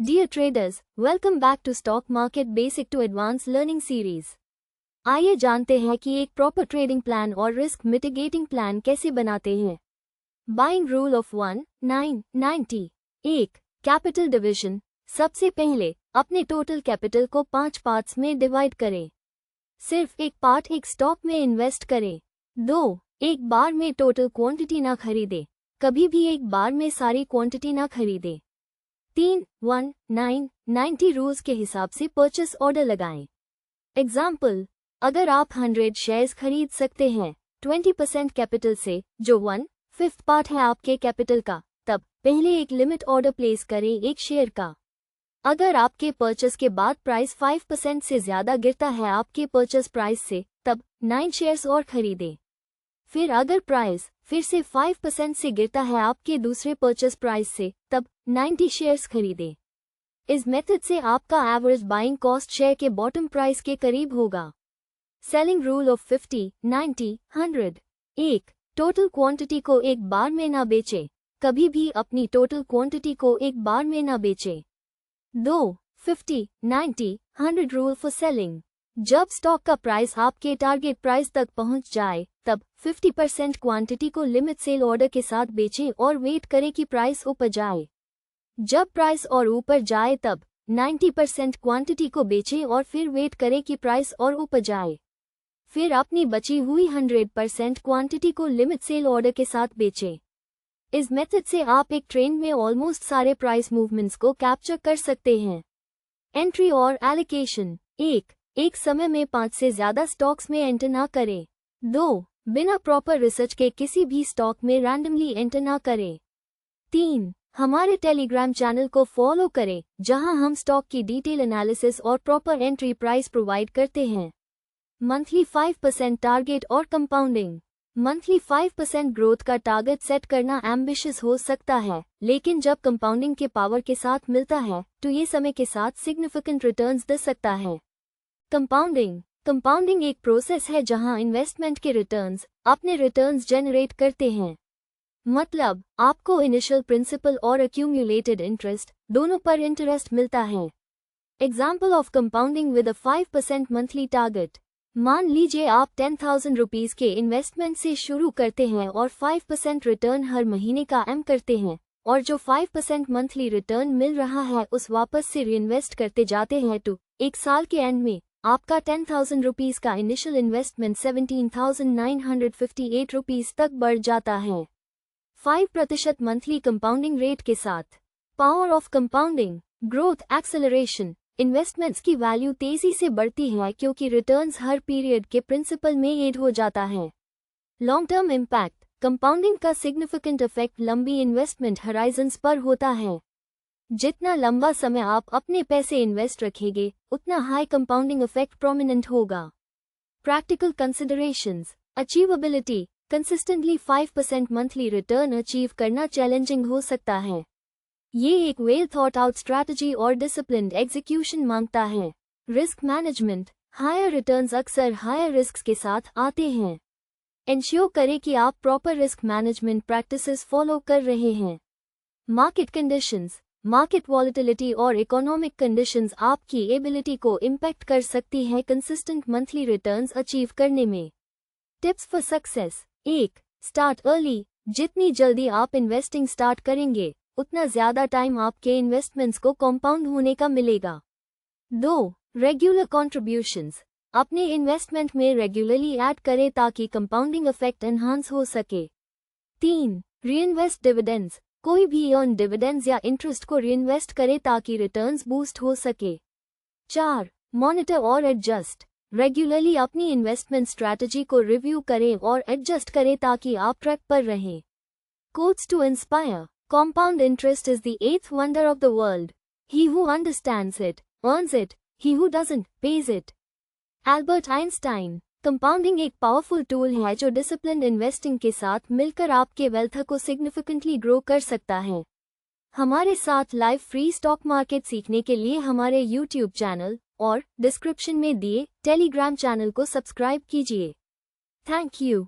Dear traders, welcome back to Stock Market Basic to Advanced Learning Series. आइए जानते हैं कि एक प्रॉपर ट्रेडिंग प्लान और रिस्क मिटिगेटिंग प्लान कैसे बनाते हैं। Buying rule of 1990। 1. Capital division. सबसे पहले अपने टोटल कैपिटल को 5 पार्ट्स में डिवाइड करें। सिर्फ एक पार्ट एक स्टॉक में इन्वेस्ट करें। 2. एक बार में टोटल क्वांटिटी ना खरीदे, कभी भी एक बार में सारी क्वांटिटी ना खरीदे। 3. 1990 रूल्स के हिसाब से परचेस ऑर्डर लगाएं। एग्जाम्पल, अगर आप 100 शेयर्स खरीद सकते हैं 20% कैपिटल से, जो 1/5 पार्ट है आपके कैपिटल का, तब पहले एक लिमिट ऑर्डर प्लेस करें एक शेयर का। अगर आपके परचेस के बाद प्राइस 5% से ज्यादा गिरता है आपके परचेस प्राइस से, तब 9 शेयर्स और खरीदें। फिर अगर प्राइस फिर से 5% से गिरता है आपके दूसरे परचेस प्राइस से, तब 90 शेयर्स खरीदें। इस मेथड से आपका एवरेज बाइंग कॉस्ट शेयर के बॉटम प्राइस के करीब होगा। Selling rule of 50, 90, 100। 1. Total quantity को एक बार में ना बेचें, कभी भी अपनी टोटल क्वांटिटी को एक बार में ना बेचें। 2. 50, 90, 100 रूल फॉर सेलिंग। जब स्टॉक का प्राइस आपके टारगेट प्राइस तक पहुंच जाए, तब 50% क्वांटिटी को लिमिट सेल ऑर्डर के साथ बेचें और वेट करें कि प्राइस ऊपर जाए। जब प्राइस और ऊपर जाए तब 90% क्वांटिटी को बेचें और फिर वेट करें कि प्राइस और ऊपर जाए। फिर अपनी बची हुई 100% क्वांटिटी को लिमिट सेल ऑर्डर के साथ बेचें। इस मेथड से आप एक ट्रेंड में ऑलमोस्ट सारे प्राइस मूवमेंट्स को कैप्चर कर सकते हैं। एंट्री और एलोकेशन। 1. एक समय में 5 से ज्यादा स्टॉक्स में एंटर ना करें। 2. बिना प्रॉपर रिसर्च के किसी भी स्टॉक में रैंडमली एंटर ना करें। 3. हमारे टेलीग्राम चैनल को फॉलो करें, जहां हम स्टॉक की डिटेल एनालिसिस और प्रॉपर एंट्री प्राइस प्रोवाइड करते हैं। मंथली 5% टारगेट और कंपाउंडिंग। मंथली 5% ग्रोथ का टारगेट सेट करना एम्बिशियस हो सकता है, लेकिन जब कंपाउंडिंग के पावर के साथ मिलता है तो ये समय के साथ सिग्निफिकेंट रिटर्न्स दे सकता है। कंपाउंडिंग एक प्रोसेस है जहां इन्वेस्टमेंट के रिटर्न्स अपने रिटर्न्स जनरेट करते हैं। मतलब आपको इनिशियल प्रिंसिपल और एक्यूमुलेटेड इंटरेस्ट दोनों पर इंटरेस्ट मिलता है। Example of compounding with a 5% monthly target. मान लीजिए आप 10,000 रुपीज के इन्वेस्टमेंट से शुरू करते हैं और 5% रिटर्न हर महीने का एम करते हैं, और जो 5% मंथली रिटर्न मिल रहा है उस वापस से रीइन्वेस्ट करते जाते हैं, तो एक साल के एंड में आपका 10,000 रुपीज का इनिशियल इन्वेस्टमेंट 17,958 रुपीज तक बढ़ जाता है। 5% मंथली कंपाउंडिंग रेट के साथ। Power of compounding. Growth acceleration. Investments की वैल्यू तेजी से बढ़ती है क्योंकि रिटर्न्स हर पीरियड के प्रिंसिपल में ऐड हो जाता है। Long term impact. कंपाउंडिंग का सिग्निफिकेंट इफेक्ट लंबी इन्वेस्टमेंट हराइजन्स पर होता है। जितना लंबा समय आप अपने पैसे इन्वेस्ट रखेंगे, उतना हाई कंपाउंडिंग इफेक्ट प्रोमिनेंट होगा। Practical considerations. Achievability. Consistently 5% monthly return achieve करना चैलेंजिंग हो सकता है। ये एक वेल थॉट आउट स्ट्रैटेजी और डिसिप्लिन्ड एग्जीक्यूशन मांगता है। Risk management. हायर रिटर्न्स अक्सर हायर रिस्क के साथ आते हैं। इंश्योर करें कि आप proper risk management practices follow कर रहे हैं। Market conditions. मार्केट वॉलेटिलिटी और इकोनॉमिक कंडीशंस आपकी एबिलिटी को इम्पैक्ट कर सकती है कंसिस्टेंट मंथली रिटर्न्स अचीव करने में। Tips for success. 1. Start early. जितनी जल्दी आप इन्वेस्टिंग स्टार्ट करेंगे, उतना ज्यादा टाइम आपके इन्वेस्टमेंट्स को कंपाउंड होने का मिलेगा। 2. Regular contributions. अपने इन्वेस्टमेंट में रेगुलरली ऐड करें ताकि कंपाउंडिंग इफेक्ट एनहांस हो सके। 3. Reinvest dividends. कोई भी अर्न डिविडेंड्स या इंटरेस्ट को रीइन्वेस्ट करे ताकि रिटर्न्स बूस्ट हो सके। 4. मॉनिटर और एडजस्ट। रेगुलरली अपनी इन्वेस्टमेंट स्ट्रैटेजी को रिव्यू करें और एडजस्ट करें ताकि आप ट्रैक पर रहें। Quotes to inspire. Compound interest is the 8th wonder of the world. He who understands it, earns it. He who doesn't, pays it. Albert Einstein. Compounding एक powerful tool है जो डिसिप्लिन्ड इन्वेस्टिंग के साथ मिलकर आपके wealth को significantly grow कर सकता है। हमारे साथ लाइव फ्री स्टॉक मार्केट सीखने के लिए हमारे YouTube चैनल और डिस्क्रिप्शन में दिए टेलीग्राम चैनल को सब्सक्राइब कीजिए। Thank you.